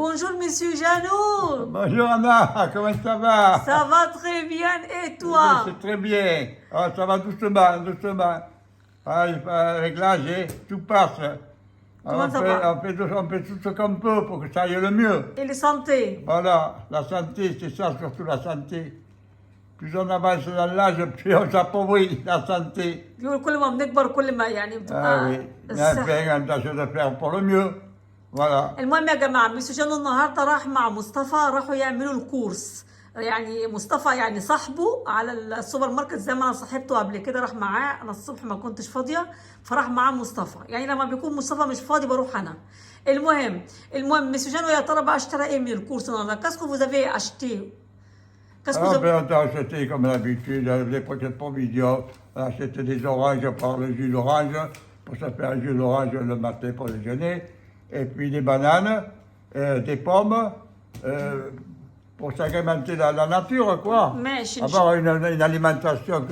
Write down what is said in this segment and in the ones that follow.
Bonjour, monsieur Jeannot. Bonjour Anna, comment ça va? Ça va très bien et Oui, toi? c'est très bien. Ah, ça va doucement, doucement. Ah, avec l'âge, tout passe. Comment On ça fait, va? on fait tout ce qu'on peut pour que ça aille le mieux. Et la santé? Voilà, la santé, c'est ça, surtout la santé. Plus on avance dans l'âge, plus on s'appauvrit, la santé. بيقول كل ما بنكبر كل ما يعني Ah بتبقى oui, mais الصحة. enfin, on tâche de faire pour le mieux. Voilà. المهم يا جماعة ميسو جانو النهاردة راح مع مصطفى راحوا يعملوا الكورس. يعني مصطفى يعني صاحبه على السوبر ماركت زي ما انا صاحبته قبل كده راح معاه. انا الصبح ما كنتش فاضية فراح معاه مصطفى. يعني لما بيكون مصطفى مش فاضي بروح انا. المهم ميسو جانو يا ترى بقى اشترى ايه من الكورس النهارده؟ كاسكو vous avez acheté? Qu'est-ce que vous Ah, avez... ben, on a acheté comme d'habitude, des petites provisions. On a acheté des oranges pour le jus d'orange, pour se faire un jus d'orange le matin pour le déjeuner. Et puis des bananes, des pommes, pour s'agrémenter dans la nature, quoi. ماشي Avoir une alimentation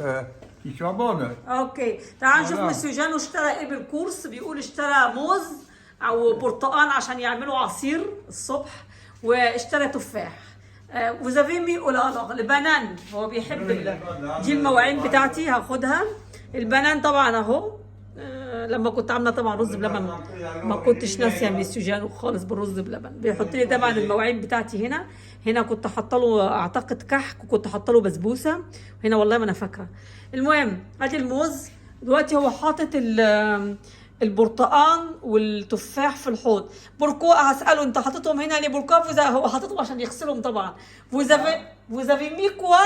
qui soit bonne. اوكي تعال نشوف فوالا. مسيو جانو اشترى ايه بالكورس. بيقول اشترى موز او برتقال عشان يعملوا عصير الصبح واشترى تفاح. vous avez mis alors البنان هو بيحب دي المواعين بتاعتي هاخدها. البنان طبعا اهو. لما كنت عامله طبعا رز بلبن ما كنتش ناسيه ميسيو جانو خالص بالرز بلبن. بيحط لي طبعا المواعين بتاعتي هنا كنت حاطه له اعتقد كحك وكنت حاطه له بسبوسه. هنا والله ما انا فاكره. المهم ادي الموز. دلوقتي هو حاطط البرتقان والتفاح في الحوض. بوركو هساله انت حاططهم هنا ليه؟ بوركو هو حاططهم عشان يغسلهم طبعا. vous avez mis quoi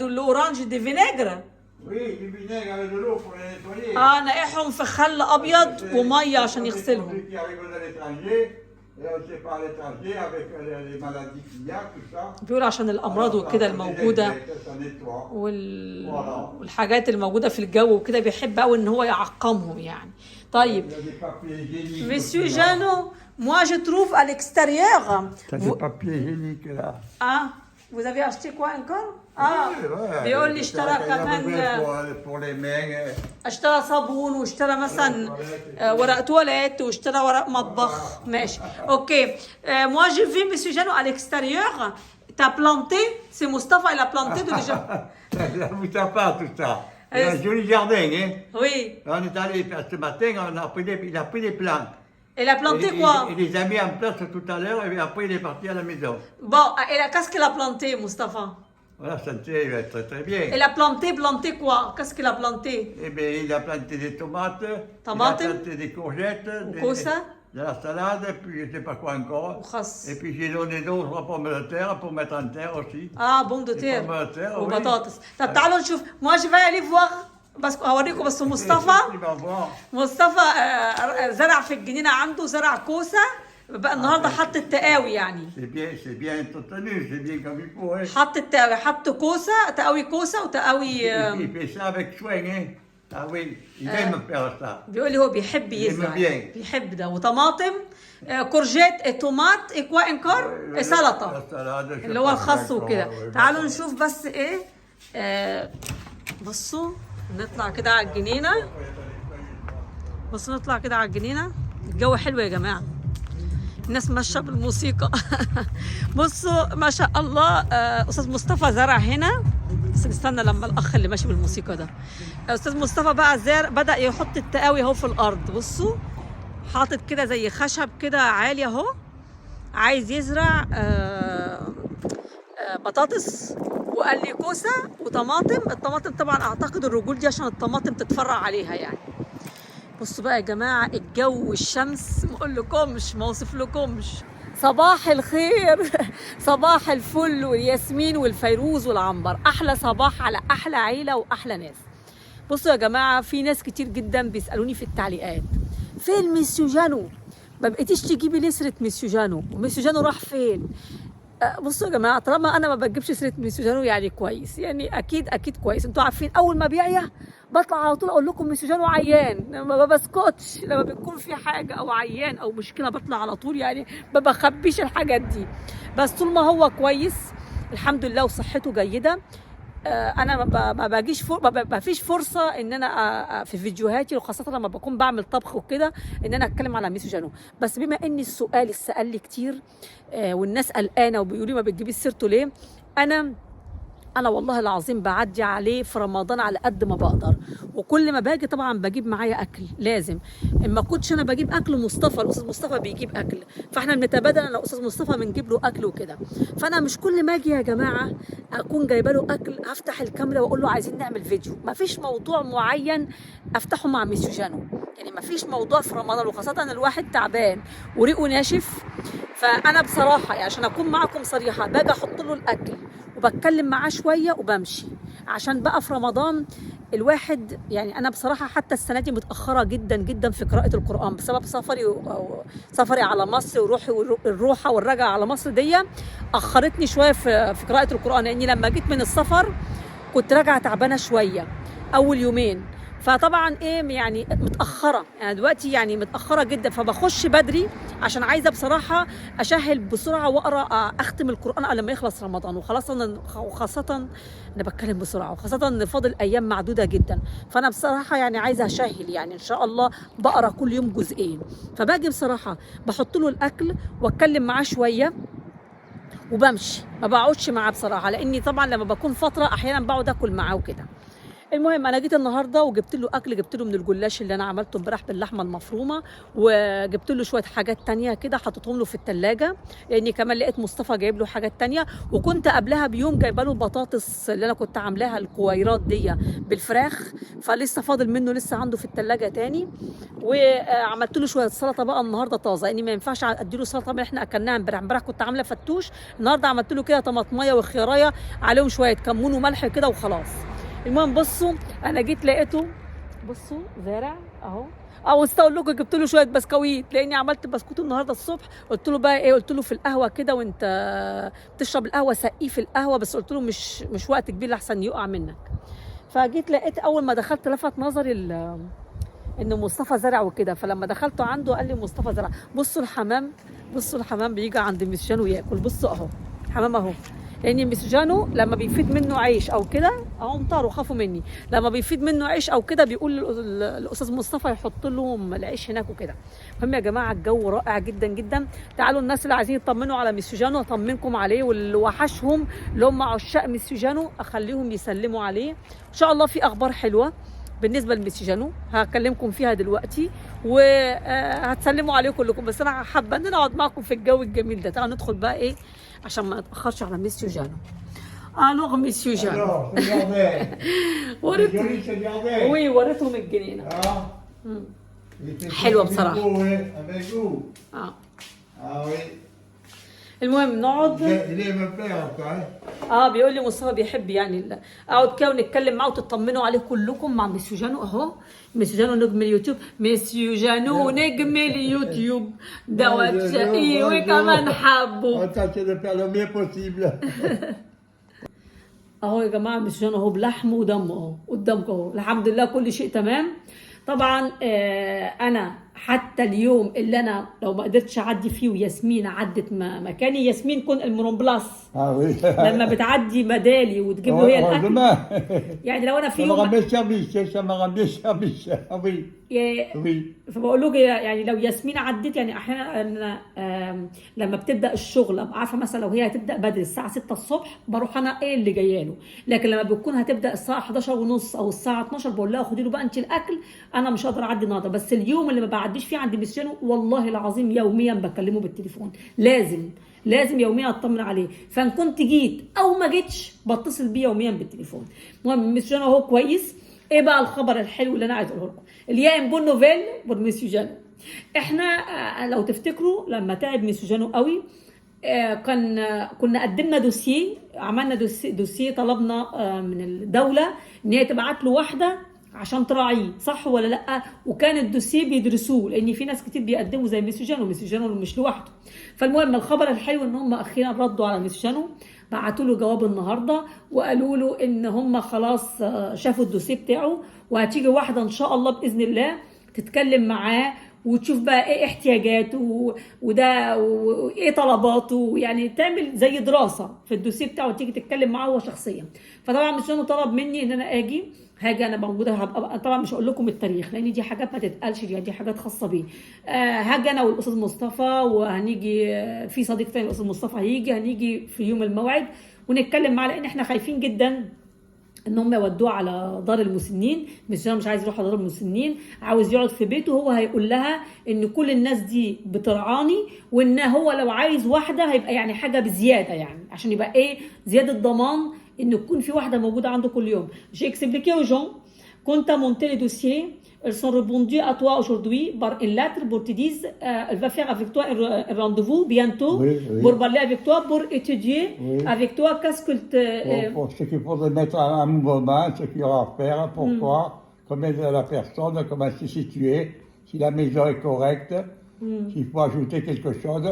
de l'orange de vinaigre؟ Oui, du vinaigre avec de l'eau pour les nettoyer. نقعهم في خل ابيض وميه عشان يغسلهم. Qui arrivent de l'étranger, et on sait pas à l'étranger avec les maladies qu'il y a, tout ça. بيقول عشان الامراض وكده الموجوده والحاجات الموجوده في الجو وكده بيحب قوي ان هو يعقمهم يعني. طيب Monsieur Jeannot, moi je trouve à l'extérieur. T'as des papiers hygiéniques là. Ah, vous avez acheté quoi encore? بيقول لي اشترى كمان pour les mains. اشترى صابون واشترى مثلا ورق تواليت واشترى ورق مطبخ. ماشي اوكي. moi j'ai vu Monsieur Jeannot à l'extérieur. T'as planté? C'est Moustapha il a planté déjà. Ça vous a pas tout ça. C'est un joli jardin, hein. Oui. On est allé ce matin, il a pris des plantes. Elle a planté quoi? Il les a mis en place tout à l'heure et après il est parti à la maison. Bon, qu'est-ce qu'elle a planté, Moustapha? Voilà, santé, il va être très très bien. Elle a planté quoi? Qu'est-ce qu'elle a planté? Eh bien, il a planté des tomates, il a planté des courgettes, de la salade, puis je ne sais pas quoi encore. Et puis j'ai donné d'autres pommes de terre pour mettre en terre aussi. Ah, pommes de terre. Pommes de terre, وبطاطس. طب تعالوا نشوف. Moi je vais aller voir. بس هوريكم بس مصطفى زرع في الجنينة عنده زرع كوسة. بقى النهارده حط التقاوي يعني. C'est bien entretenu, c'est bien comme il faut. Hein. حط التقاوي حط كوسة تقاوي كوسة وتقاوي. Il fait ça avec soin, hein. Ah oui, il aime faire ça. بيقول لي هو بيحب يزرع. بيحب ده وطماطم كورجيت تومات اكوا انكار سلطة اللي هو الخس وكده. تعالوا نشوف بس ايه. بصوا نطلع كده على الجنينة. بصوا نطلع كده على الجنينة. الجو حلو يا جماعة. الناس ماشيه بالموسيقى. بصوا ما شاء الله. استاذ مصطفى زرع هنا. بس نستنى لما الاخ اللي ماشي بالموسيقى ده. استاذ مصطفى بقى بدا يحط التقاوي اهو في الارض. بصوا حاطط كده زي خشب كده عالي اهو. عايز يزرع بطاطس وقال لي كوسه وطماطم. الطماطم طبعا اعتقد الرجول دي عشان الطماطم تتفرع عليها يعني. بصوا بقى يا جماعة الجو والشمس ما اقولكمش ما اوصفلكمش. صباح الخير. صباح الفل والياسمين والفيروز والعنبر. احلى صباح على احلى عيلة واحلى ناس. بصوا يا جماعة في ناس كتير جدا بيسألوني في التعليقات فين ميسيو جانو؟ ما بقيتيش تجيبي ليه سيرة ميسيو جانو؟ وميسيو جانو راح فين؟ بصوا يا جماعة طالما انا ما بجيبش سيرة ميسيو جانو يعني كويس. يعني اكيد كويس. انتوا عارفين اول ما بيعيا بطلع على طول اقول لكم ميسيو جانو عيان. ما بسكتش لما بيكون في حاجه او عيان او مشكله بطلع على طول يعني ما بخبيش الحاجات دي. بس طول ما هو كويس الحمد لله وصحته جيده انا ما باجيش ما فيش فرصه ان انا في فيديوهاتي، وخاصه لما بكون بعمل طبخ وكده، ان انا اتكلم على ميسو جانو. بس بما ان السؤال اتسال لي كتير والناس قلقانه وبيقولوا لي ما بتجيبيش سيرته ليه، انا والله العظيم بعدي عليه في رمضان على قد ما بقدر، وكل ما باجي طبعا بجيب معايا اكل لازم. اما كنتش انا بجيب اكل مصطفى، الاستاذ مصطفى بيجيب اكل، فاحنا بنتبادل انا واستاذ مصطفى بنجيب له اكل وكده. فانا مش كل ما اجي يا جماعه اكون جايبه له اكل هفتح الكاميرا واقول له عايزين نعمل فيديو. ما فيش موضوع معين افتحه مع ميسيو جانو، يعني ما فيش موضوع في رمضان، وخاصه الواحد تعبان وريقه ناشف. فانا بصراحه يعني عشان اكون معكم صريحه، باجي احط له الاكل وبتكلم معاه شويه وبمشي، عشان بقى في رمضان الواحد يعني. انا بصراحه حتى السنه دي متاخره جدا جدا في قراءه القران بسبب سفري على مصر، وروحي الروحه والرجعه على مصر دي اخرتني شويه في قراءه القران، لاني لما جيت من السفر كنت راجعه تعبانه شويه اول يومين، فطبعا ايه يعني متاخره، يعني دلوقتي يعني متاخره جدا، فبخش بدري عشان عايزه بصراحه اشهل بسرعه واقرا اختم القران قبل ما يخلص رمضان. وخاصه انا بتكلم بسرعه، وخاصه ان فاضل ايام معدوده جدا، فانا بصراحه يعني عايزه اشهل، يعني ان شاء الله بقرا كل يوم جزئين. فباجي بصراحه بحط له الاكل واتكلم معاه شويه وبمشي، ما بقعدش معاه بصراحه، لاني طبعا لما بكون فتره احيانا بقعد اكل معاه وكده. المهم انا جيت النهارده وجبت له اكل، جبت له من الجلاش اللي انا عملته امبارح باللحمه المفرومه، وجبت له شويه حاجات تانية كده حطيتهم له في الثلاجه، لاني كمان لقيت مصطفى جايب له حاجات تانية، وكنت قبلها بيوم جايبه له البطاطس اللي انا كنت عاملاها الكويرات دي بالفراخ، فلسه فاضل منه لسه عنده في الثلاجه تاني. وعملت له شويه سلطه بقى النهارده طازه، لاني ما ينفعش ادي له سلطه اللي احنا اكلناها امبارح كنت عامله فتوش، النهارده عملت له كده طماطميه وخياريه عليهم شويه كمون وملح كده وخلاص. المهم بصوا انا جيت لقيته، بصوا زارع اهو. واستقول لكم جبت له شويه بسكويت، لاني عملت بسكوت النهارده الصبح، قلت له بقى ايه، قلت له في القهوه كده وانت بتشرب القهوه سقيه في القهوه، بس قلت له مش وقت كبير لحسن يقع منك. فجيت لقيت اول ما دخلت لفت نظري ان مصطفى زرع وكده، فلما دخلت عنده قال لي مصطفى زرع. بصوا الحمام بيجي عند ميسجانو ياكل، بصوا اهو الحمام اهو، لان ميسجانو لما بيفيد منه عيش او كده اهو انطروا خافوا مني، لما بيفيد منه عيش او كده بيقول الاستاذ مصطفى يحط لهم العيش هناك وكده. المهم يا جماعه الجو رائع جدا جدا، تعالوا الناس اللي عايزين يطمنوا على ميسجانو اطمنكم عليه، واللي وحشهم اللي هم عشاق ميسجانو اخليهم يسلموا عليه. ان شاء الله في اخبار حلوه بالنسبه لميسجانو هكلمكم فيها دلوقتي، وهتسلموا عليه كلكم، بس انا حابه ان انا اقعد معكم في الجو الجميل ده. تعالوا ندخل بقى ايه عشان ما نتاخرش على ميسيو جانو. الوغ ميسيو جانو وريتهم الجنينه. حلوه بصراحه. المهم نقعد. بيقول لي مصطفى بيحب يعني اقعد كده ونتكلم معاه وتطمنوا عليه كلكم مع ميسيو جانو اهو. ميسيو جانو نجم اليوتيوب، ميسيو جانو نجم اليوتيوب دوت شقي وكمان حبه. اهو يا جماعه ميسيو جانو اهو بلحمه ودمه اهو قدامكم اهو، الحمد لله كل شيء تمام. طبعا انا حتى اليوم اللي انا لو ما قدرتش اعدي فيه وياسمين عدت مكاني، ياسمين كون المونون بلاس لما بتعدي بدالي وتجيب له هي الاكل، يعني لو انا في يوم فبقول له يعني لو ياسمين عدت، يعني احيانا لما بتبدا الشغل ابقى عارفه مثلا لو هي هتبدا بدري الساعه 6 الصبح بروح انا ايه اللي جايه له، لكن لما بتكون هتبدا الساعه 11 ونص او الساعه 12 بقول لها خدي له بقى انت الاكل، انا مش هقدر اعدي النهارده. بس اليوم اللي ما بعديش فيه عند ميسيانو والله العظيم يوميا بكلمه بالتليفون، لازم يوميا اطمن عليه، فان كنت جيت او ما جيتش بتصل بيه يوميا بالتليفون. المهم ميسيانو هو كويس. ايه بقى الخبر الحلو اللي انا عايز اقوله لكم؟ اليوم بون نوفيل بور ميسيو جانو. احنا لو تفتكروا لما تعب ميسيو جانو قوي كنا قدمنا دوسيه، عملنا دوسيه طلبنا من الدوله ان هي تبعت له واحده عشان تراعيه، صح ولا لا؟ وكان الدوسيه بيدرسوه، لان في ناس كتير بيقدموا زي ميسيو جانو مش لوحده. فالمهم الخبر الحلو ان هم اخيرا ردوا على ميسيو جانو، بعتوا له جواب النهارده وقالوا له ان هم خلاص شافوا الدوسيه بتاعه، وهتيجي واحده ان شاء الله باذن الله تتكلم معاه وتشوف بقى ايه احتياجاته وايه طلباته، يعني تعمل زي دراسه في الدوسيه بتاعه وتيجي تتكلم معاه هو شخصيا. فطبعا مش انه طلب مني ان انا هاجي انا موجوده، هبقى طبعا مش هقول لكم التاريخ لان دي حاجات ما تتقالش، دي حاجات خاصه بيه. هاجي انا والاستاذ مصطفى، وهنيجي في صديق تاني الاستاذ مصطفى هنيجي في يوم الموعد ونتكلم معاه، لان احنا خايفين جدا ان هم يودوه على دار المسنين. مش عايز يروح على دار المسنين، عاوز يقعد في بيته. هو هيقول لها ان كل الناس دي بترعاني، وان هو لو عايز واحده هيبقى يعني حاجه بزياده، يعني عشان يبقى زياده ضمان ان يكون في واحده موجوده عنده كل يوم. J'ai expliqué aux gens quand t'as monté les dossiers, elles sont répondues à toi aujourd'hui par une lettre pour te dire elle va faire avec toi un rendez-vous bientôt pour parler avec toi, pour étudier avec toi qu'est-ce que pour ce qu'il faudrait mettre un mouvement, ce qu'il y aura à faire, pourquoi, combien de la personne, comment c'est situé, si la maison est correcte, s'il faut ajouter quelque chose,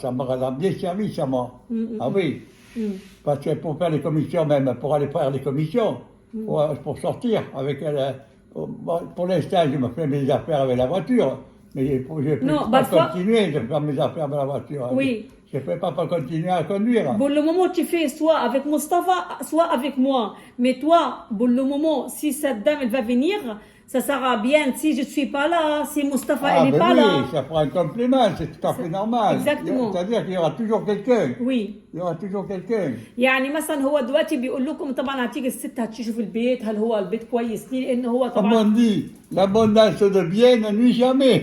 ça me rend bien service à moi. Ah oui. Parce que pour faire les commissions, même pour aller faire les commissions, pour sortir avec elle. Pour l'instant, je me fais mes affaires avec la voiture, mais je ne peux pas continuer de faire mes affaires avec la voiture. Oui. Je ne peux pas continuer à conduire. Pour le moment, tu fais soit avec Mustafa, soit avec moi. Mais toi, pour le moment, si cette dame elle va venir, ça sera bien. Si je ne suis pas là, si Mustafa elle n'est pas oui, là. Ça fera un complément, c'est tout à fait normal. Exactement. C'est-à-dire qu'il y aura toujours quelqu'un. Oui. Il y aura toujours quelqu'un. يعني مثلا هو دلوقتي بيقول لكم طبعا هتيجي الست هتشوف البيت هل هو البيت كويس ليه، لان هو Comme طبعا on dit, l'abondance de biens ne nuit jamais.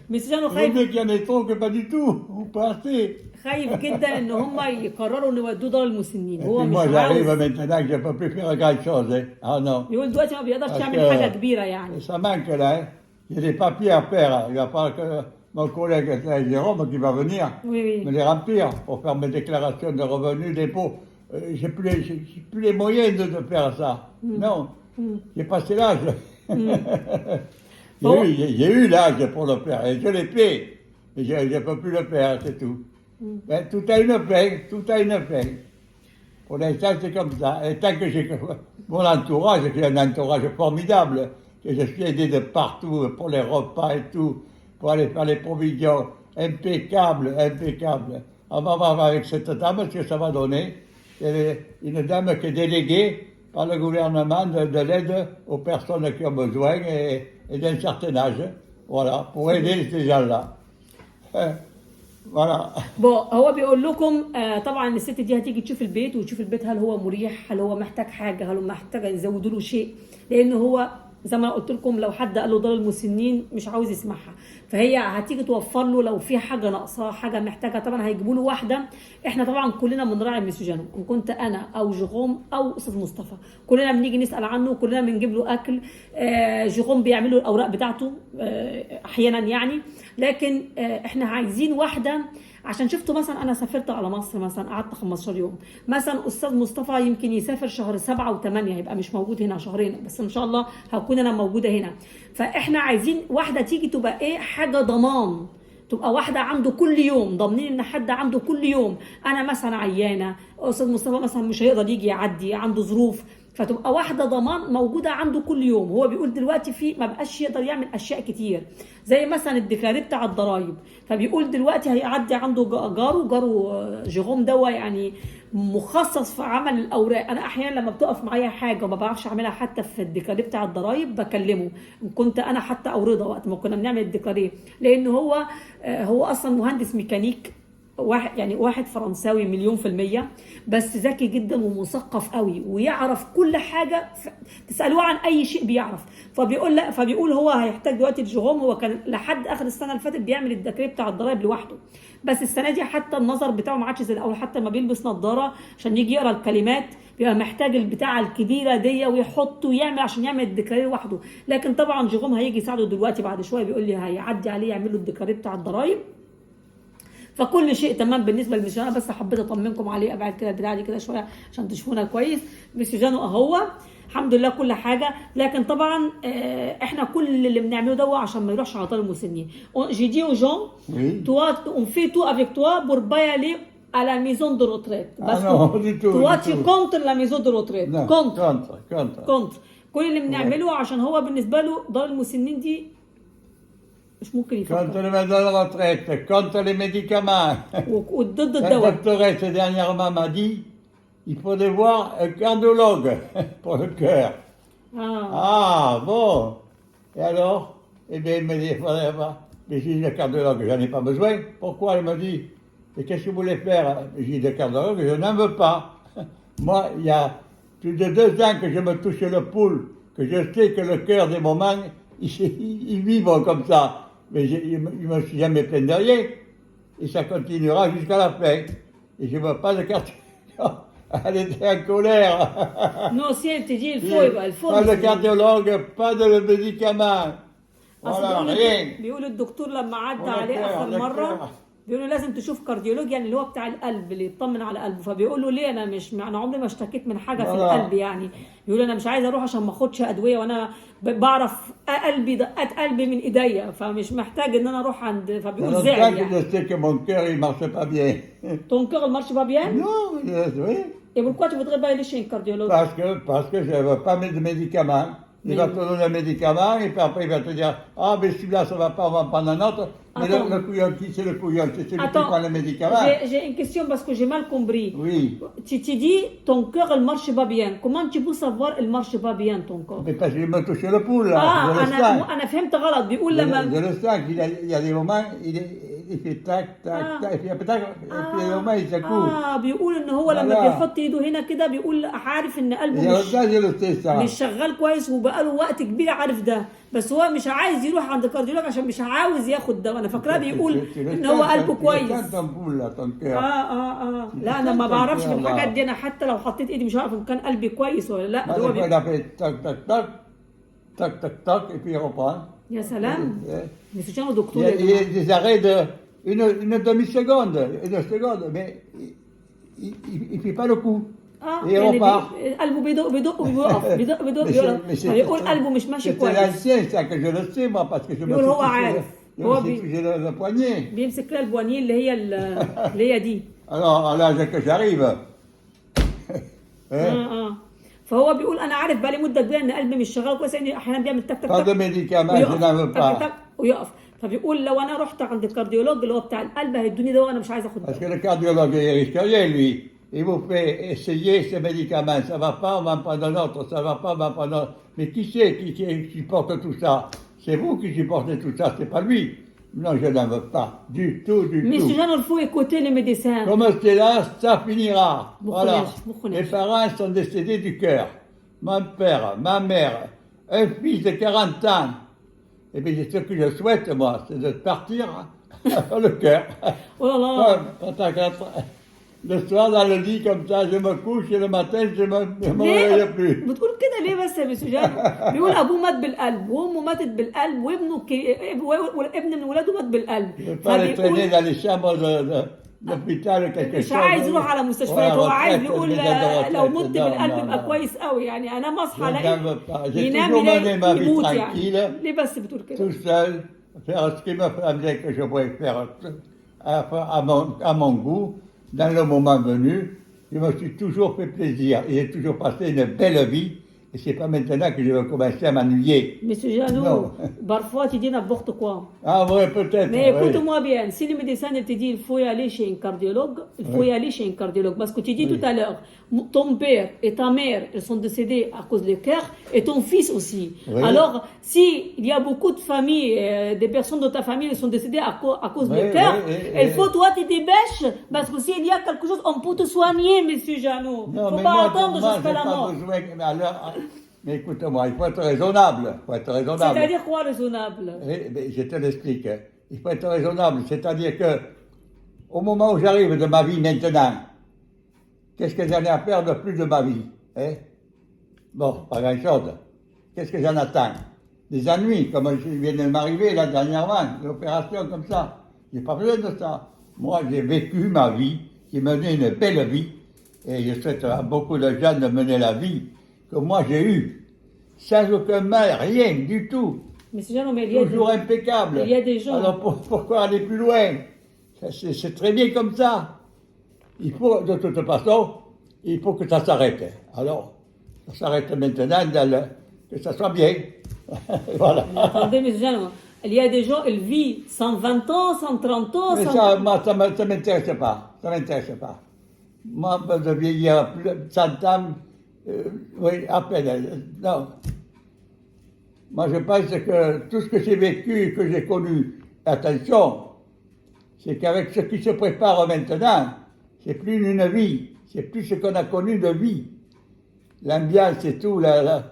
ميسجانو Vaut خايف mieux qu'il y en ait trop que pas du tout, ou pas assez. خايف جدا ان هم يقرروا ان يودوه دار المسنين. Et هو puis مش moi, j'arrive عاوز، maintenant que je ne peux plus faire grand chose. Hein. Ah non. يقول دلوقتي ما بيقدرش يعمل Parce que حاجه كبيره يعني. ça manque là. Hein. Il y a des papiers à faire. Il va falloir que mon collègue Jérôme qui va venir Oui. me les remplir pour faire mes déclarations de revenus, d'impôts. J'ai plus les moyens de faire ça. Non. J'ai passé l'âge. J'ai eu l'âge pour le faire et je l'ai fait. Mais je ne peux plus le faire, c'est tout. Ben, tout a une fin, tout a une fin. Pour l'instant, c'est comme ça. Et tant que j'ai mon entourage, j'ai un entourage formidable, que je suis aidé de partout pour les repas et tout, pour aller faire les provisions, impeccable, impeccable. On va voir avec cette dame ce que ça va donner. C'est une dame qui est déléguée par le gouvernement de l'aide aux personnes qui ont besoin et d'un certain âge. Voilà, pour aider ces gens-là. Voilà. هو بيقول لكم طبعا الست دي هتيجي تشوف البيت وتشوف البيت هل هو مريح، هل هو محتاج حاجه، هل هو محتاج يزودوا له شيء، لان هو زي ما قلت لكم لو حد قال له دار المسنين مش عاوز يسمعها. فهي هتيجي توفر له لو في حاجه ناقصاه حاجه محتاجه. طبعا هيجيبوا له واحده. احنا طبعا كلنا بنراعي ميسوجانو، ان كنت انا او جيغوم او استاذ مصطفى، كلنا بنيجي نسال عنه، كلنا بنجيب له اكل. جيغوم بيعملوا الاوراق بتاعته احيانا يعني. لكن احنا عايزين واحده، عشان شفتوا مثلا انا سافرت على مصر مثلا قعدت 15 يوم، مثلا استاذ مصطفى يمكن يسافر شهر 7 و8 هيبقى مش موجود هنا شهرين، بس ان شاء الله هكون انا موجوده هنا. فاحنا عايزين واحده تيجي تبقى حاجه ضمان، تبقى واحده عنده كل يوم، ضامنين ان حد عنده كل يوم. انا مثلا عيانه، استاذ مصطفى مثلا مش هيقدر يجي يعدي عنده ظروف، فتبقى واحده ضمان موجوده عنده كل يوم. هو بيقول دلوقتي في ما بقاش يقدر يعمل اشياء كتير زي مثلا الديكلاري بتاع الضرايب، فبيقول دلوقتي هيعدي عنده جاره جيغوم دوا يعني مخصص في عمل الاوراق. انا احيانا لما بتقف معايا حاجه وما بعرفش اعملها حتى في الديكلاري بتاع الضرايب بكلمه، ان كنت انا حتى اورده وقت ما كنا بنعمل الديكلاري، لان هو اصلا مهندس ميكانيك، واحد فرنساوي 100%، بس ذكي جدا ومثقف قوي ويعرف كل حاجه. تسالوه عن اي شيء بيعرف. فبيقول هو هيحتاج دلوقتي الجيغوم. هو كان لحد اخر السنه اللي فاتت بيعمل الدكري بتاع الضرايب لوحده، بس السنه دي حتى النظر بتاعه ما عادش زي الاول، حتى ما بيلبس نظاره عشان يجي يقرا الكلمات بيبقى محتاج البتاعه الكبيره دي ويحط ويعمل عشان يعمل الدكري لوحده. لكن طبعا جيغوم هيجي يساعده دلوقتي بعد شويه، بيقول لي هيعدي عليه يعمل له الدكري بتاع الضرايب. فكل شيء تمام بالنسبه لميسوجانو. بس حبيت اطمنكم عليه، ابعد كده البتاعه دي كده شويه عشان تشوفونا كويس. ميسوجانو اهو الحمد لله كل حاجه. لكن طبعا احنا كل اللي بنعمله ده عشان ما يروحش على دار المسنين. جي دي او جون توا اون في تو افيك توا بور با aller à la maison de retraite. Ah non, du tout. toi tu contre la maison de retraite. contre. كل اللي بنعمله عشان هو بالنسبه له دار المسنين دي مش ممكن contre يفكر. le maison de retraite, contre les médicaments. وضد La الدواء. doctoresse dernièrement m'a dit il faudrait voir un cardiologue pour le cœur. Ah bon. Et alors? Eh bien, il me dit, il faudrait voir. Mais j'ai dit, le cardiologue, j'en ai pas besoin. Pourquoi? Il m'a dit, et qu'est-ce que vous voulez faire? J'ai dit, le cardiologue, je n'en veux pas. Moi, il y a plus de 2 ans que je me touche le pouls, que je sais que le cœur, des moments, il vibre comme ça. Mais il me suis jamais plaint de rien. Et ça continuera jusqu'à la fin. Et je ne veux pas de cardiologue. Elle était en colère. نو سي انت تجي الفوق يبقى الفوق. Pas de cardiologue, pas de médicaments. Voilà, rien. بيقول الدكتور لما عدى ولا عليه كده، اخر ولا مره كده. بيقول له لازم تشوف كارديولوج، يعني اللي هو بتاع القلب اللي يطمن على قلبه. فبيقول له ليه؟ انا عمري ما اشتكيت من حاجه في لا. القلب يعني. بيقول انا مش عايز اروح عشان ما اخدش ادويه، وانا بعرف قلبي دقات قلبي من ايديا، فمش محتاج ان انا اروح عند. فبيقول Alors, زعل quand يعني. je sais que mon cœur, il marche pas bien. Ton cœur ne marche pas bien? Non, oui. Et pourquoi tu voudrais pas aller chez un cardiologue? Parce que je ne veux pas mettre de médicaments. Il va te donner un médicament et puis après il va te dire ah mais celui-là ça va pas, on va en prendre un autre. Mais Attends. le couillon, qui c'est le couillon? C'est celui qui Attends, prend le médicament. j'ai une question parce que j'ai mal compris. Oui. Tu dis ton cœur ne marche pas bien. Comment tu peux savoir il marche pas bien ton corps? Mais parce qu'il me touche le pouls là. Je le انا sens. انا فهمت غلط. بيقول Je لما le sens qu'il y a des moments il fait tac tac Ah. tac et puis après tac et puis des moments il secoue. بيقول ان هو لما لا. بيحط ايده هنا كده بيقول عارف ان Et قلبه ça je le sais ça. مش شغال كويس، وبقاله وقت كبير عارف ده، بس هو مش عايز يروح عند كارديولوج عشان مش عاوز ياخد ده. انا فاكراه بيقول ان هو قلبه كويس. ton pouls là, ton cœur. لا انا ما بعرفش في الحاجات دي. انا حتى لو حطيت ايدي مش عارف ان كان قلبي كويس ولا لا. Moi, ده هو des fois, il a fait tac, tac, tac, tac, tac, tac, et puis il reprend. يا سلام. Il مش كانوا y دكتور a, يا il y جماعه. a des arrêts de une demi-seconde, mais il ne fait pas le coup. Et il يعني repart. قلبه بيدق بيدق وبيوقف بيدق بيدق Mais بيوقف. c'est- فبيقول قلبه مش ماشي c'était كويس. l'ancien, ça que je le sais, moi, parce que je me يقول suis هو عارف. touché, je هو me suis touché le poignet. بيمسك لها البوانيه اللي هي اللي هي دي. Alors, à l'âge que j'arrive, hein, فهو بيقول انا عارف بقالي مده كبيره ان قلبي مش شغال كويس، يعني احيانا بيعمل تك تك pas de تك médicaments, je n'en veux تك pas. تك ويقف. فبيقول لو انا رحت عند الكارديولوج اللي هو بتاع القلب هيدوني دواء، انا مش عايز اخد Parce que دواء. le cardiologue, il risque rien, lui. Il vous fait essayer ces médicaments. Ça va pas, on va en prendre un autre. Ça va pas, on va en prendre un autre. Mais qui c'est qui porte tout ça? C'est vous qui supportez tout ça, c'est pas lui. Non, je n'en veux pas. Du tout, du Mais tout. ce genre il faut écouter les médecins. Comme c'est là, ça finira. Vous Voilà. connaissez, vous connaissez. Mes parents sont décédés du cœur. Mon père, ma mère, un fils de 40 ans. Et bien, ce que je souhaite, moi, c'est de partir le cœur. Oh là là. Le soir, dans le lit, comme ça, je me couche et le matin, je ne me ليه réveille plus. بتقول كده ليه بس يا مستر جان؟ بيقول ابوه مات بالقلب وامه ماتت بالقلب وابنه ابن من ولاده مات بالقلب. Je ne veux pas les traîner dans les chambres d'hôpital ou quelque chose. مش عايز يروح على مستشفيات، هو عايز يقول لو مت بالقلب يبقى كويس. كويس قوي. يعني انا ما اصحى Je الاقي n'en veux pas. J'ai ينام toujours mené ma يلاقي vie يموت tranquille, يعني. ليه بس بتقول كده؟ tout seul, faire ce qui me semblait que je pouvais faire à mon goût, dans le moment venu. Je me suis toujours fait plaisir et j'ai toujours passé une belle vie. Et c'est pas maintenant que je vais commencer à m'ennuyer. Monsieur Jeannot, Non. parfois tu dis n'importe quoi. Ah ouais, peut-être. Mais oui. écoute-moi bien, si le médecin te dit il faut y aller chez un cardiologue, il faut y aller chez un cardiologue. Parce que tu dis tout à l'heure, ton père et ta mère, ils sont décédés à cause du cœur, et ton fils aussi. Oui. Alors, si il y a beaucoup de familles, des personnes de ta famille, ils sont décédées à cause du cœur, il faut toi te dépêches, parce que s'il y a quelque chose, on peut te soigner, monsieur Jeannot. Il ne faut pas attendre jusqu'à la mort. Mais écoute-moi, il faut être raisonnable. C'est-à-dire quoi raisonnable? Je te l'explique. Il faut être raisonnable. C'est-à-dire que, au moment où j'arrive de ma vie maintenant, qu'est-ce que j'en ai à faire de plus de ma vie, hein? Bon, pas grand-chose. Qu'est-ce que j'en attends? Des ennuis, comme je viens de m'arriver là dernièrement, une opération comme ça. J'ai pas besoin de ça. Moi, j'ai vécu ma vie, j'ai mené une belle vie, et je souhaite à beaucoup de gens de mener la vie que moi j'ai eue, sans aucun mal, rien du tout. Monsieur Jeannot, mais Toujours impeccable. il y a des gens. Alors pourquoi aller plus loin? C'est très bien comme ça. Il faut, de toute façon, il faut que ça s'arrête. Alors, ça s'arrête maintenant, que ça soit bien. Voilà. Attendez, monsieur Jeannot. Il y a des gens, ils vivent 120 ans, 130 ans, Mais 100 ça, moi, ça m'intéresse pas. Ça m'intéresse pas. Moi, de vieillir plus de 100 ans, oui, à peine. Non. Moi, je pense que tout ce que j'ai vécu, que j'ai connu, attention, c'est qu'avec ce qui se prépare maintenant, c'est plus une vie, c'est plus ce qu'on a connu de vie. L'ambiance et tout, la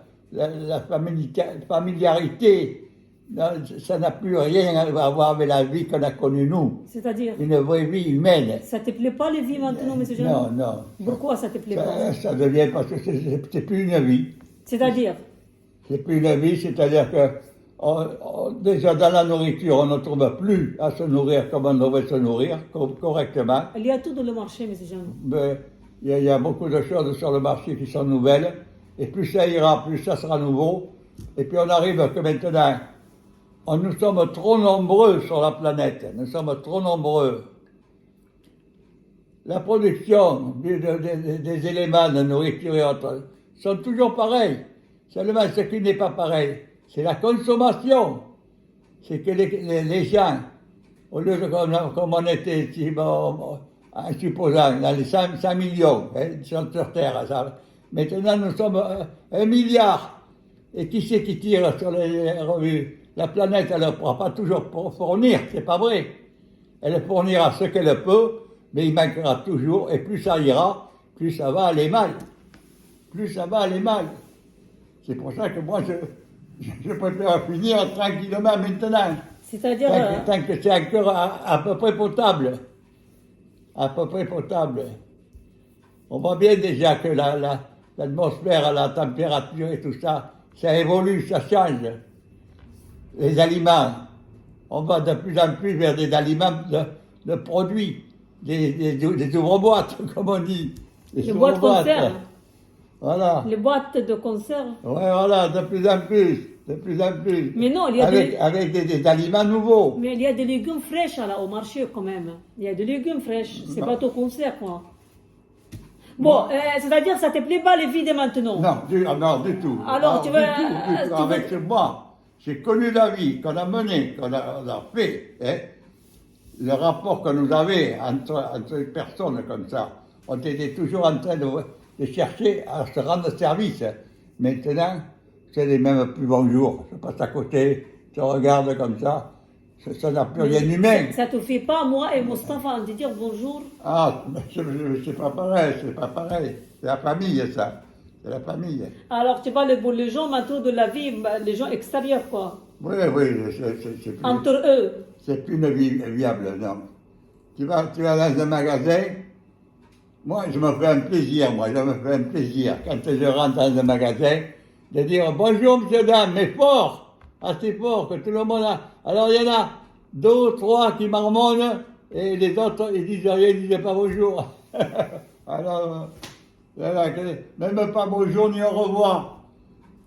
familiarité, non, ça n'a plus rien à voir avec la vie qu'on a connue nous. C'est-à-dire, Une vraie vie humaine. ça te plaît pas les vies maintenant, monsieur Jean? Non, non. Pourquoi ça te plaît pas? Ça devient parce que c'est plus une vie. C'est-à-dire, C'est plus une vie, c'est-à-dire que déjà dans la nourriture, on ne trouve plus à se nourrir comme on devrait se nourrir, correctement. il y a tout dans le marché, monsieur Jean. Mais il y a beaucoup de choses sur le marché qui sont nouvelles, et plus ça ira, plus ça sera nouveau. Et puis on arrive que maintenant, nous sommes trop nombreux sur la planète, nous sommes trop nombreux. La production des éléments de nourriture et autres sont toujours pareils. Seulement ce qui n'est pas pareil, c'est la consommation. C'est que les gens, au lieu de comme on était ici, en supposant, dans les 100 millions sur Terre, maintenant nous sommes 1 milliard. Et qui c'est qui tire sur les revues? La planète, elle ne pourra pas toujours fournir, c'est pas vrai. Elle fournira ce qu'elle peut, mais il manquera toujours, et plus ça ira, plus ça va aller mal. Plus ça va aller mal. C'est pour ça que moi, je préfère finir tranquillement maintenant. C'est-à-dire, Tant que c'est encore à peu près potable. À peu près potable. On voit bien déjà que l'atmosphère, la température et tout ça, ça évolue, ça change. Les aliments, on va de plus en plus vers des aliments de produits, des ouvre-boîtes, comme on dit. les boîtes conserve. Voilà. Les boîtes de conserve. Ouais, voilà, de plus en plus, de plus en plus. Mais non, il y a avec des aliments nouveaux. mais il y a des légumes fraîches là, au marché quand même. Il y a des légumes fraîches. C'est pas tout conserve, quoi. Bon, c'est-à-dire, ça te plaît pas les vies de maintenant? Non, non, du tout. Alors, tu veux... Du tout. Avec moi, j'ai connu la vie qu'on a menée, qu'on a fait, hein. Le rapport que nous avions entre les personnes comme ça, on était toujours en train de chercher à se rendre service. Maintenant, c'est les mêmes plus bonjour. Je passe à côté, je regarde comme ça, ça n'a plus rien d'humain. Ça te fait pas, moi et Mustapha, de dire bonjour? Ah, c'est pas pareil, c'est pas pareil. C'est la famille, ça. C'est la famille. Alors, tu vois, les gens maintenant de la vie, les gens extérieurs, quoi. Oui, c'est plus... Entre eux. C'est plus une vie viable, non. Tu vas dans un magasin, moi je me fais un plaisir, quand je rentre dans un magasin, de dire bonjour monsieur, dame, mais fort, assez fort, que tout le monde a. Alors il y en a 2 ou 3 qui marmonnent, et les autres ils disent rien, ils disent pas bonjour. Alors, même pas bonjour ni au revoir.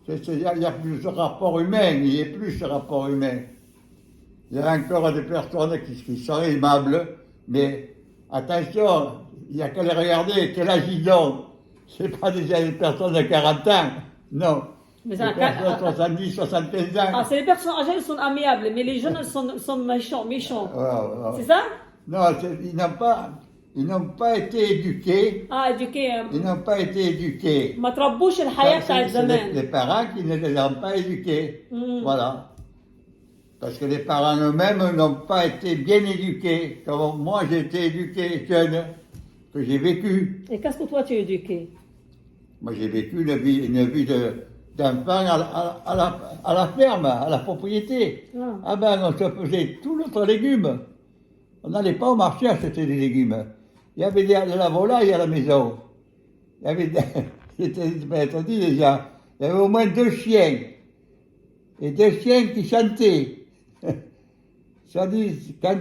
Il y a plus de rapport humain, il n'y a plus ce rapport humain. Il y a encore des personnes qui sont aimables, mais attention, il n'y a qu'à les regarder, quel âge ils ont. Ce n'est pas déjà des personnes de 40 ans, non. Mais des personnes de 70, 75 ans. Ah, c'est les personnes âgées, elles sont amiables, mais les jeunes, elles sont méchants. Ouais. C'est ça? Non, ils n'ont pas été éduqués. Ah, éduqués. Ils n'ont pas été éduqués. ما تربوش الحياة بتاعت C'est زمان. les parents qui ne les ont pas éduqués. Voilà. Parce que les parents eux-mêmes n'ont pas été bien éduqués, comme moi j'ai été éduqué jeune, que j'ai vécu. Et qu'est-ce que toi tu es éduqué? Moi j'ai vécu une vie d'enfant à la ferme, à la propriété. Ah ben on se faisait tout notre légumes. On n'allait pas au marché acheter des légumes. Il y avait de la volaille à la maison. Il y avait, c'était dit déjà, il y avait au moins 2 chiens. Et 2 chiens qui chantaient. Ça dit, quand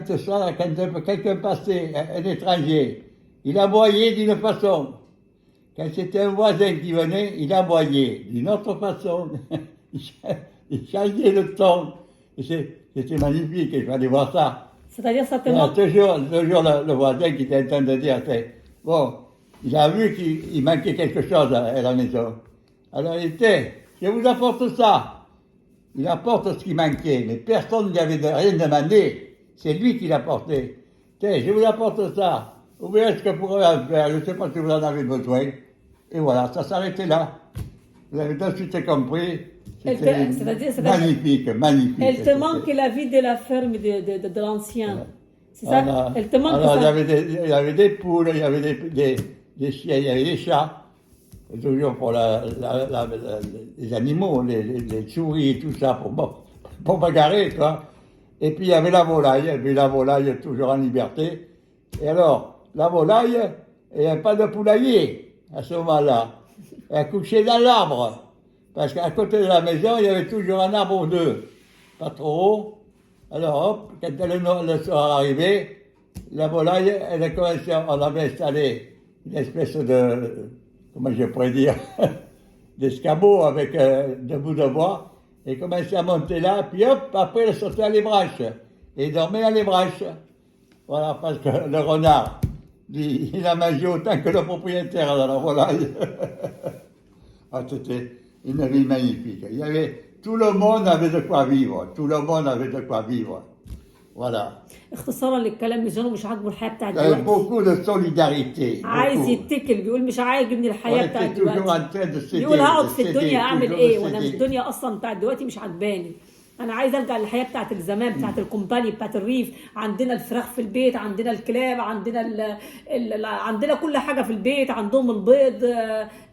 quelqu'un passait, un étranger, il aboyait d'une façon. Quand c'était un voisin qui venait, il aboyait d'une autre façon. Il changeait le ton. C'était magnifique, il fallait voir ça. C'est-à-dire ça te Il y a manque? toujours le voisin qui était en train de dire, bon, il a vu qu'il manquait quelque chose à la maison. Alors il était, je vous apporte ça. Il apporte ce qui manquait, mais personne ne lui avait rien demandé. C'est lui qui l'apportait. Tiens, je vous apporte ça. Oubliez ce que vous pourrez en faire. Je ne sais pas si vous en avez besoin. Et voilà, ça s'arrêtait là. Vous avez tout de suite compris. C'était magnifique, magnifique. Elle te manque la vie de la ferme de l'ancien. C'est ça? Alors, Elle te manque alors, ça? il y avait des poules, il y avait des chiens, il y avait des chats. Toujours pour les animaux, les souris et tout ça, pour bagarrer, quoi. Et puis il y avait la volaille, et puis la volaille est toujours en liberté. Et alors, la volaille, il n'y avait pas de poulailler à ce moment-là. Elle couchait dans l'arbre. Parce qu'à côté de la maison, il y avait toujours un arbre ou deux. Pas trop haut. Alors hop, quand le soir arrivait, la volaille, elle a commencé, on avait installé une espèce de, comment je pourrais dire, d'escabeau avec des bouts de bois, et commençait à monter là, puis hop, après elle sautait à les branches, et dormait à les branches. Voilà, parce que le renard, il a mangé autant que le propriétaire dans la volaille. Ah, c'était une vie magnifique. Il y avait, tout le monde avait de quoi vivre, tout le monde avait de quoi vivre. Voilà. اختصارا للكلام مش مش عاجبه الحياه بتاعت Il y avait دلوقتي. beaucoup de solidarité. عايز beaucoup. يتكل بيقول مش عاجبني On الحياه بتاعت était toujours دلوقتي. en train de s'aider. يقول هقعد في de s'aider, الدنيا اعمل toujours ايه de وانا مش s'aider. الدنيا اصلا بتاعت دلوقتي مش عجباني. انا عايز ارجع للحياه بتاعت الزمان بتاعت الكومباني بتاعت الريف. عندنا الفراخ في البيت، عندنا الكلاب، عندنا عندنا كل حاجه في البيت، عندهم البيض.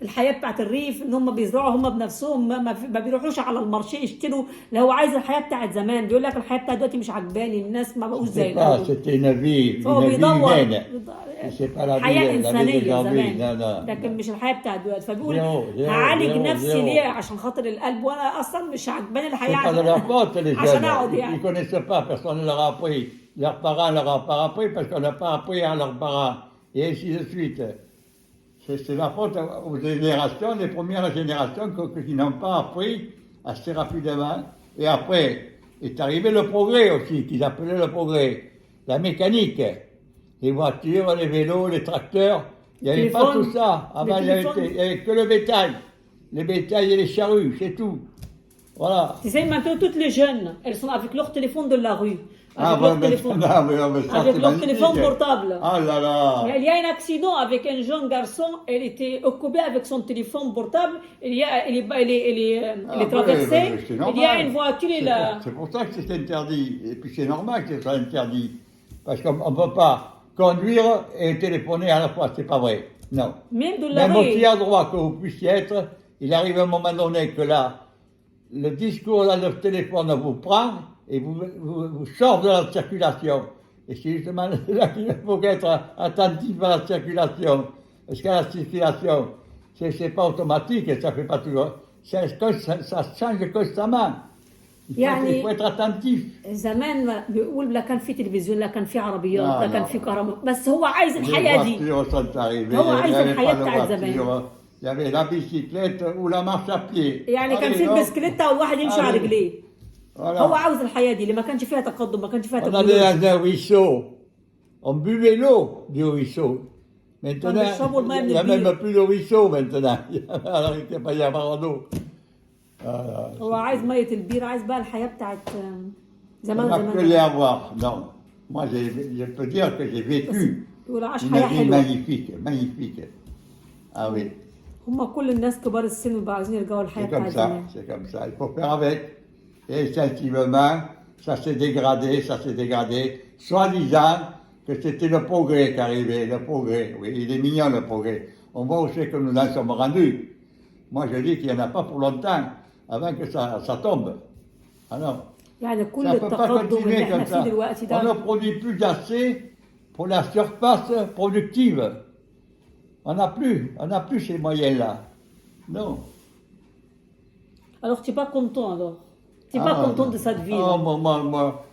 الحياه بتاعت الريف ان هم بيزرعوا هم بنفسهم، ما بيروحوش على المارشيه يشتروا. اللي هو عايز الحياه بتاعت زمان بيقول لك الحياه بتاعت دلوقتي مش عجباني، الناس ما بقوش زي الاول. C'était une vie فهو بيدور humaine. C'est pas la حياه vie انسانيه d'aujourd'hui. زمان، Non, non. لكن مش الحياه بتاعت دلوقتي. فبيقول زيرو، هعالج زيرو، نفسي زيرو. ليه؟ عشان خاطر القلب، وانا اصلا مش عجباني الحياه C'est pas de leur faute, les عشان jeunes. اقعد Ils يعني. ne connaissent pas, personne ne leur a appris. Leurs parents ne leur ont pas appris parce qu'on n'a pas appris à leurs parents. Et ainsi de suite. C'est la faute aux générations, les premières générations qui n'ont pas appris assez rapidement. Et après est arrivé le progrès aussi, qu'ils appelaient le progrès. La mécanique, les voitures, les vélos, les tracteurs. Il n'y avait pas Téléphone. tout ça. Avant, il n'y avait que le bétail. Les bétails et les charrues, c'est tout. Voilà. Tu sais, maintenant, toutes les jeunes, elles sont avec leur téléphone de la rue. Ah, Avec leur mais téléphone. ça, Avec c'est leur magnifique. téléphone portable. Ah là là. Il y a un accident avec un jeune garçon, elle était occupée avec son téléphone portable, elle est traversée, c'est il y a normal. une voiture, et C'est pour ça que c'est interdit. Et puis c'est normal que ce soit interdit. Parce qu'on ne peut pas conduire et téléphoner à la fois, c'est pas vrai. Non. même de la Même rue. aussi à droit que vous puissiez être, il arrive un moment donné que là, le discours dans le téléphone vous prend et vous sort de la circulation. Et c'est justement là qu'il faut être attentif à la circulation. Parce qu'à la circulation, c'est pas automatique et ça fait pas toujours. Ça change constamment. Il faut être attentif. زمان بيقول لا كان في تلفزيون، لا كان في عربيات، لا، لا لا. كان في كهرباء، بس هو عايز Les الحياة دي. voitures sont arrivées, هو il n'y عايز avait الحياة pas de بتاعت زمان. voiture, il y avait la bicyclette ou la marche à pied. يعني كان Allez, في hop. البسكليتة او واحد يمشي على Allez. رجليه. Voilà. هو عاوز الحياة دي اللي ما كانش فيها تقدم، ما كانش فيها On تكنولوجيا. allait dans un ruisseau, on buvait l'eau du ruisseau. Maintenant, بيشربوا الماء il من n'y a البير. même plus de ruisseau maintenant. Alors il ne peut pas y avoir d'eau. هو عايز مية البير، عايز بقى الحياة بتاعت On زمان n'a pu زمان. y avoir. Non. Moi, je peux dire que j'ai vécu يقول عاش une حياة vie حلوة. magnifique, magnifique. Ah oui, هم كل الناس كبار السن بيبقوا عايزين يرجعوا للحياة c'est comme بتاعت ça, زمان. c'est comme ça. Il faut faire avec. Et instinctivement, ça s'est dégradé, soi-disant que c'était le progrès qui arrivait, le progrès. Oui, il est mignon le progrès. On voit aussi que nous en sommes rendus. Moi, je dis qu'il n'y en a pas pour longtemps, avant que ça tombe. Ah non. يعني كل Ça ne peut pas التقدم اللي continuer احنا comme فيه ça. دلوقتي On ne ده. produit plus assez pour la surface productive. On n'a plus ces moyens-là. Non. Alors tu n'es pas content alors? Tu n'es pas content de cette vie? Oh, moi,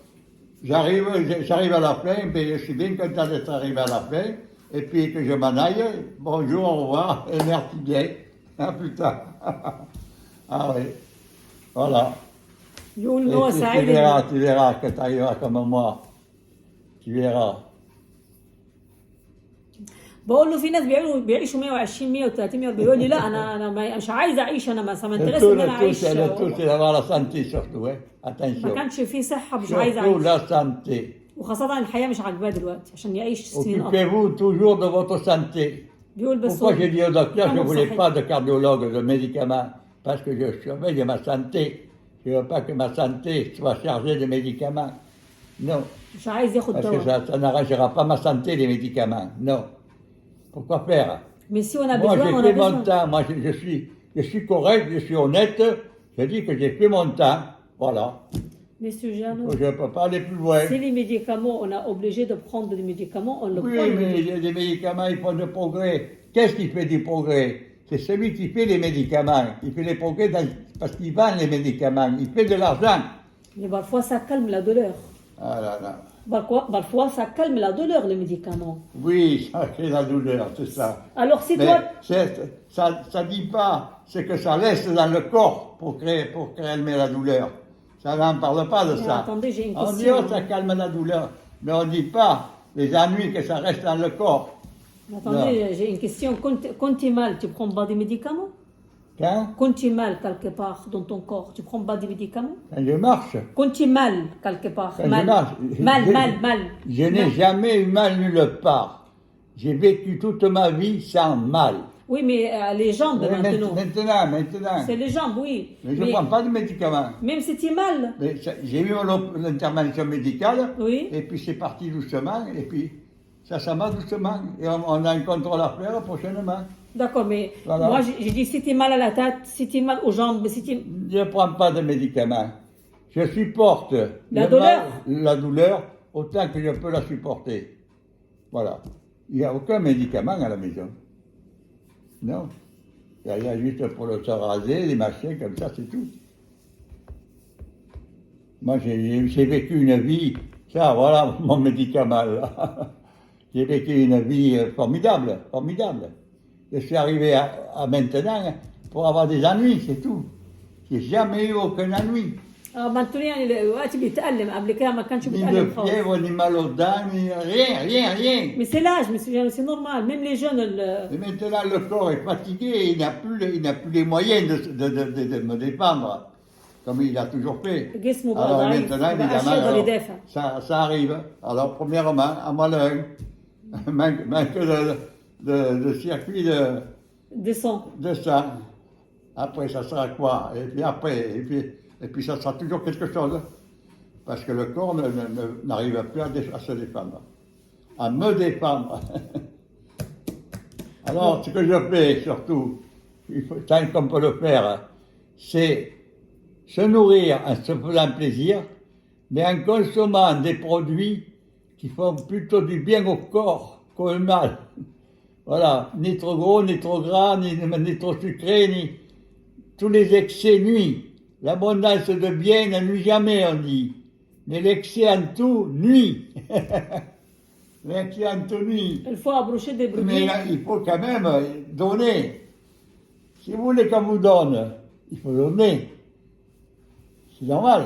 j'arrive à la fin, mais je suis bien content d'être arrivé à la fin. Et puis que je m'en aille. Bonjour, au revoir, et merci bien. À plus tard. Ah oui. Voilà. يقول ان Et هو tu سعيد. verras que tu arriveras comme moi. Tu verras. بقول له في ناس بيعيشوا 120 130 140، بيقول لي لا انا مش عايز اعيش، انا ما انترست ان انا اعيش. Le tout, c'est d'avoir la santé surtout, hein. ما Attention. كانش في صحه، مش عايز Surtout اعيش. la santé. وخاصه الحياه مش عاجباه دلوقتي عشان يعيش سنين اكتر. Occupez-vous toujours de votre santé. بيقول بس Pourquoi j'ai dit au docteur que je ne voulais صحي. pas de cardiologue, de médicaments? Parce que je surveille ma santé. Je ne veux pas que ma santé soit chargée de médicaments. Non. مش عايز ياخد Parce que دواء. ça n'arrangera pas ma santé, les médicaments. Non. Pourquoi faire? ميسي وانا Moi, بيزوان j'ai وانا fait mon بيزوان. temps. Moi, je suis correct, je suis honnête. Je dis que j'ai fait mon temps. Voilà. Monsieur Jeannot, Je ne peux pas aller plus loin. si les médicaments, on est obligé de prendre des médicaments, on le Oui, prend. mais les médicaments, ils font du progrès. Qu'est-ce qui fait du progrès? C'est celui qui fait les médicaments. Il fait les progrès parce qu'il vend les médicaments. Il fait de l'argent. Mais parfois ça calme la douleur. Ah là là. Parfois ça calme la douleur, les médicaments. Oui, ça fait la douleur, c'est ça. Alors si Mais toi... ça ne dit pas, c'est que ça laisse dans le corps pour calmer la douleur. Ça n'en parle pas de Mais ça. attendez, j'ai une On dit, question. oh, ça calme la douleur. Mais on ne dit pas les ennuis que ça reste dans le corps. Attendez, j'ai une question. Quand tu es mal, tu prends pas des médicaments? Quand, Quand tu es mal quelque part dans ton corps, tu prends pas des médicaments? quand je marche, Quand tu es mal quelque part, quand mal, je marche, mal. Je n'ai jamais eu mal nulle part. J'ai vécu toute ma vie sans mal. Oui, mais les jambes Mais maintenant. maintenant. C'est les jambes, oui. Mais je ne prends pas de médicaments. Même si tu es mal. Mais j'ai eu l'intervention médicale, Oui. et puis c'est parti doucement, et puis ça va doucement. Et on a un contrôle à faire prochainement. D'accord, mais Voilà. moi j'ai dit si tu es mal à la tête, si tu es mal aux jambes, si tu... Je ne prends pas de médicaments. Je supporte La douleur. la douleur autant que je peux la supporter. Voilà. Il n'y a aucun médicament à la maison. Non. Il y a juste pour le se raser, les machins comme ça, c'est tout. Moi, j'ai vécu une vie, ça, voilà mon médicament là. J'ai vécu une vie formidable, formidable. Je suis arrivé à maintenant pour avoir des ennuis, c'est tout. J'ai jamais eu aucun ennui. ما انتوا يعني الوقت بيتألم، قبل كده ما كانش Ni de بيتألم خالص. fièvre, ni mal aux dents, ni rien. Mais c'est l'âge, monsieur, c'est normal. Même les jeunes, Et maintenant, le corps est fatigué, il n'a plus les moyens de me défendre, comme il a toujours fait. جسمه بقى Alors ضعيف، maintenant, ما بقاش évidemment, يقدر alors, يدافع. ça arrive. Alors, premièrement, à malheur, manque de circuit Descend. de sang. Après, ça sera quoi? Et puis après, et puis ça sera toujours quelque chose. Parce que le corps n'arrive plus à se défendre. À me défendre. Alors, ce que je fais surtout, tant qu'on peut le faire, c'est se nourrir en se faisant plaisir, mais en consommant des produits qui font plutôt du bien au corps qu'au mal. Voilà, ni trop gros, ni trop gras, ni trop sucré, ni tous les excès nuisent. L'abondance de bien ne nuit jamais, on dit. Mais l'excès en tout nuit. L'excès en tout nuit. Il faut abrocher des Mais produits. là, il faut quand même donner. Si vous voulez qu'on vous donne, il faut donner. C'est normal.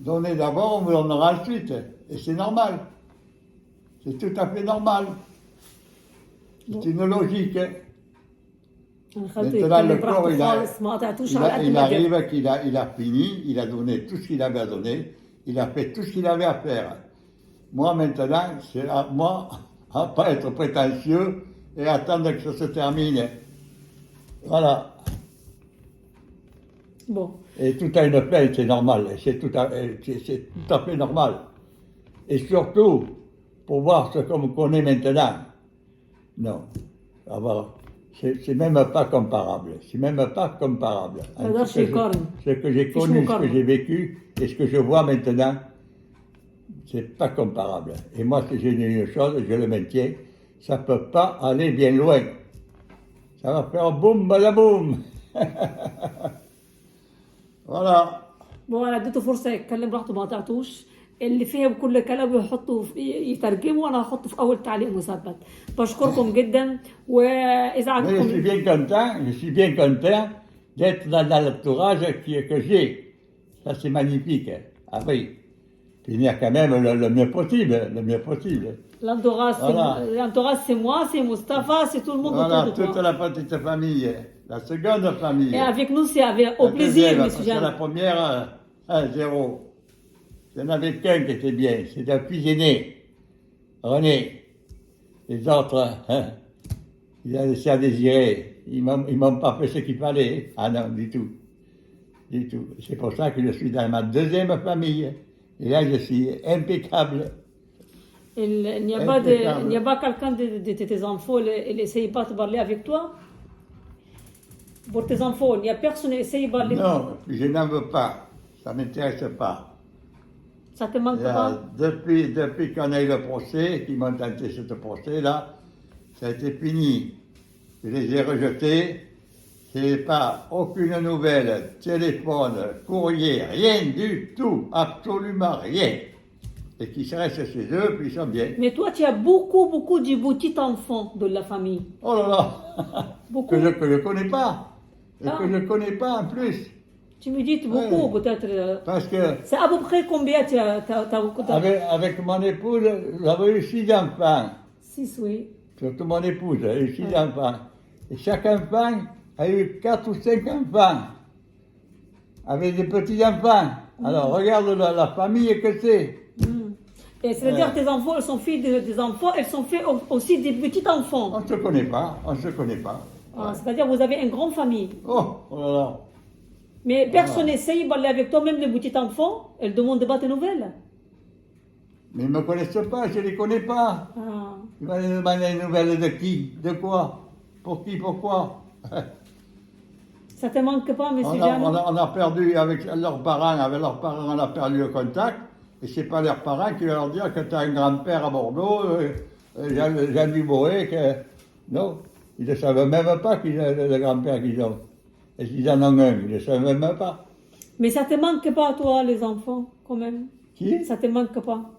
Donner d'abord, on vous donnera ensuite. Et c'est normal. C'est tout à fait normal. C'est une logique. انا خليته Maintenant, le يتكلم corps, براحته خالص، ما قطعتوش على قد il ما قدر. arrive qu'il a fini, il a donné tout ce qu'il avait à donner, il a fait tout ce qu'il avait à faire. Moi, maintenant, c'est à moi à ne pas être prétentieux et attendre que ça se termine. Voilà. Bon. Et tout a une fin, c'est normal. C'est tout à fait normal. Et surtout, pour voir ce qu'on me connaît maintenant. Non. Alors, c'est même pas comparable. C'est même pas comparable. Alors, Ce que j'ai connu, ce que j'ai vécu et ce que je vois maintenant, c'est pas comparable. Et moi, si j'ai une chose, je le maintiens, ça peut pas aller bien loin. Ça va faire boum, badaboum. Voilà. بو انا اديته فرصه يتكلم براحته، ما قطعتوش. اللي فهم كل كلامه يحطه يترجمه، وانا هحطه في اول تعليق مثبت. بشكركم جدا، واذا Mais je suis عجبكم bien content d'être dans l'entourage que j'ai. Ça, c'est magnifique. Ah oui. Finir quand même le mieux possible, L'entourage, Voilà. c'est moi, c'est Mustapha, c'est tout le monde Voilà, autour de toute toi. la petite famille. La seconde famille. Et avec nous, c'est au La plaisir, deuxième, monsieur parce que la Jeanne. première, zéro. Il n'y en avait qu'un qui était bien, c'était un fils aîné, René. Les autres, ils ont laissé à désirer. Ils m'ont pas fait ce qu'il fallait. Ah non, du tout. Du tout. C'est pour ça que je suis dans ma deuxième famille. Et là, je suis impeccable. Il n'y a pas quelqu'un de tes enfants, il n'essaye pas de parler avec toi? Pour tes enfants, il n'y a personne qui essaye de parler. Non, je n'en veux pas. Ça ne m'intéresse pas. Ça te manque Là, pas? depuis qu'on a eu le procès, qu'ils m'ont tenté ce procès-là, ça a été fini. Je les ai rejetés. C'est pas aucune nouvelle, téléphone, courrier, rien du tout, absolument rien. Et qu'ils se restent chez eux, puis ils sont bien. Mais toi, tu as beaucoup de petits enfants de la famille. Oh là là, Beaucoup. que je ne connais pas. Et Ah. que je ne connais pas en plus. Tu me dis beaucoup, Ouais. peut-être. Parce que C'est à peu près combien tu as avec mon épouse, j'avais eu 6 enfants. 6, oui. Surtout mon épouse, elle a eu 6 enfants. Et chaque enfant a eu 4 ou 5 enfants. Avec des petits-enfants. Alors, regarde la famille que c'est. Et c'est-à-dire tes enfants, elles sont filles des enfants, elles sont fait aussi des petits-enfants. On ne se connaît pas, on ne se connaît pas. Ah, c'est-à-dire vous avez une grande famille. Oh là là. Mais personne n'essaye de parler avec toi, même les petits-enfants, elles ne demandent pas tes nouvelles. Mais ils ne me connaissent pas, je ne les connais pas. Ah. Ils vont me demander des nouvelles de qui, de quoi, pour qui, pourquoi. Ça te manque pas, monsieur On Jeanne? a perdu avec leurs parents, on a perdu le contact. Et c'est pas leurs parents qui vont leur dire que tu as un grand-père à Bordeaux, Jean Dubouré, que... Non, ils ne savent même pas le grand-père qu'ils ont. Et s'ils en ont un, ils ne savent même pas. Mais ça te manque pas, toi, les enfants, quand même? Qui? Ça te manque pas?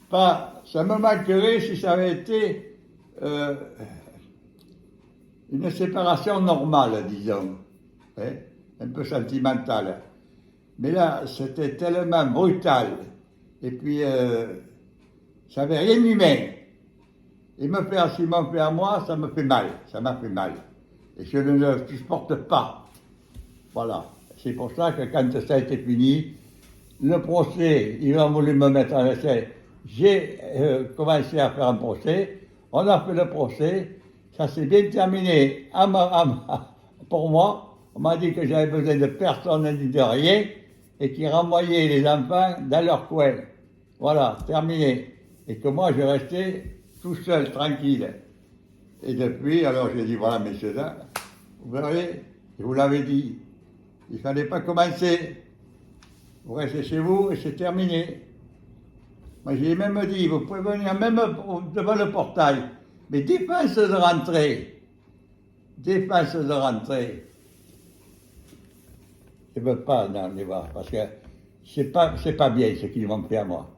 Pas. Ça me manquerait si ça avait été une séparation normale, disons, hein, un peu sentimentale. Mais là, c'était tellement brutal. Et puis, ça n'avait rien d'humain. Et me faire ce qu'ils m'ont fait à moi, ça me fait mal. Ça m'a fait mal. Et je ne le supporte pas. Voilà. C'est pour ça que quand ça a été fini, le procès, ils ont voulu me mettre en essai. J'ai commencé à faire un procès. On a fait le procès. Ça s'est bien terminé. Pour moi, on m'a dit que j'avais besoin de personne ni de rien et qu'ils renvoyaient les enfants dans leur coin. Voilà, terminé. Et que moi, je restais tout seul, tranquille. Et depuis, alors j'ai dit, voilà, messieurs, là, vous verrez, je vous l'avais dit, il ne fallait pas commencer. Vous restez chez vous et c'est terminé. Moi, j'ai même dit, vous pouvez venir même devant le portail, mais défense de rentrer. Défense de rentrer. Je ne veux pas les voir, parce que c'est pas bien ce qu'ils m'ont fait à moi.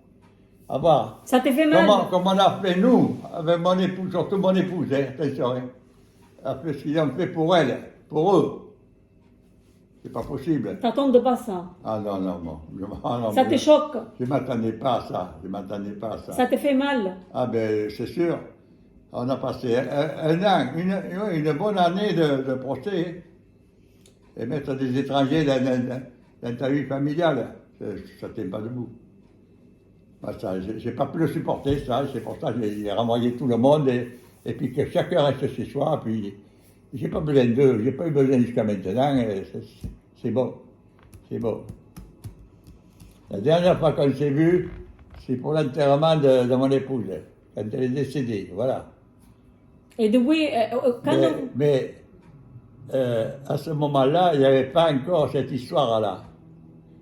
À voir. Ça te fait mal? Comme on a fait nous, avec mon épouse, surtout mon épouse, hein, attention, hein, a fait ce qu'ils ont fait pour elle, pour eux. C'est pas possible. T'attends pas ça? Ah non, non, non. Ça te choque? Je ne m'attendais pas à ça. Je m'attendais pas à ça. Ça te fait mal? Ah ben, c'est sûr. On a passé un an, une bonne année de procès. Et mettre des étrangers dans ta vie familiale, ça ne tient pas debout. Ben, ça, j'ai pas pu le supporter, ça. C'est pour ça que j'ai renvoyé tout le monde et puis que chacun reste chez soi. Puis j'ai pas besoin d'eux, j'ai pas eu besoin jusqu'à maintenant. C'est bon. C'est bon. La dernière fois qu'on s'est vu, c'est pour l'enterrement de mon épouse, quand elle est décédée, voilà. Et depuis, Mais à ce moment-là, il n'y avait pas encore cette histoire-là.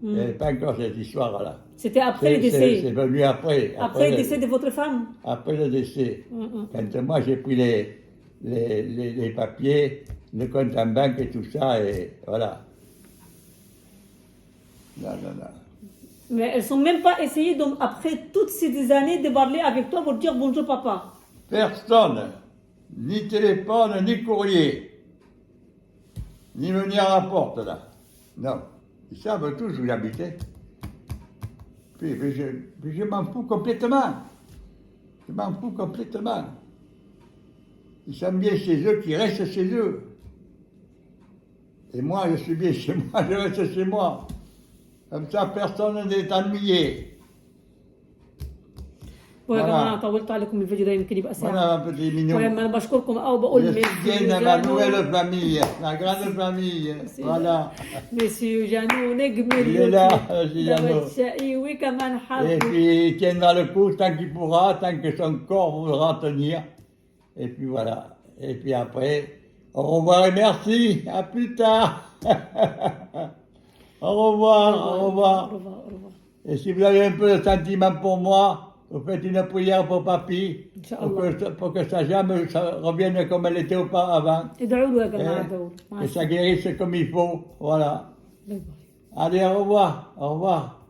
Il n'y avait pas encore cette histoire-là. C'était après le décès? C'est venu après. Après le décès de votre femme? Après le décès. Quand moi j'ai pris les papiers, le compte en banque et tout ça, et voilà. Non. Mais elles n'ont même pas essayé, donc, après toutes ces années, de parler avec toi pour dire bonjour papa? Personne, ni téléphone, ni courrier, ni venir à la porte là. Non, ils savent tous où j'habitais. Puis je m'en fous complètement. Je m'en fous complètement. Ils sont bien chez eux, qu'ils restent chez eux. Et moi, je suis bien chez moi, je reste chez moi. Comme ça, personne n'est ennuyé. ويا Voilà. جماعه طولت عليكم الفيديو ده يمكن يبقى ساعه. Voilà un petit mignon. المهم انا بشكركم او بقول Je suis bien dans ma nouvelle famille, la grande famille. Voilà. مسيو جانو نجم Il est là, اليوتيوب Giano. الشقي وكمان Et حظ. puis il tiendra le coup tant qu'il pourra, tant que son corps voudra tenir. Et puis voilà. Et puis après, au revoir et merci. À plus tard. Au revoir, au revoir. Et si vous avez un peu de sentiment pour moi, vous faites une prière pour papy, pour que sa jambe ça revienne comme elle était auparavant. ادعوا له يا جماعه ادعوا له. Et ça guérisse comme il faut. Voilà. باي باي. Allez, au revoir. Au revoir.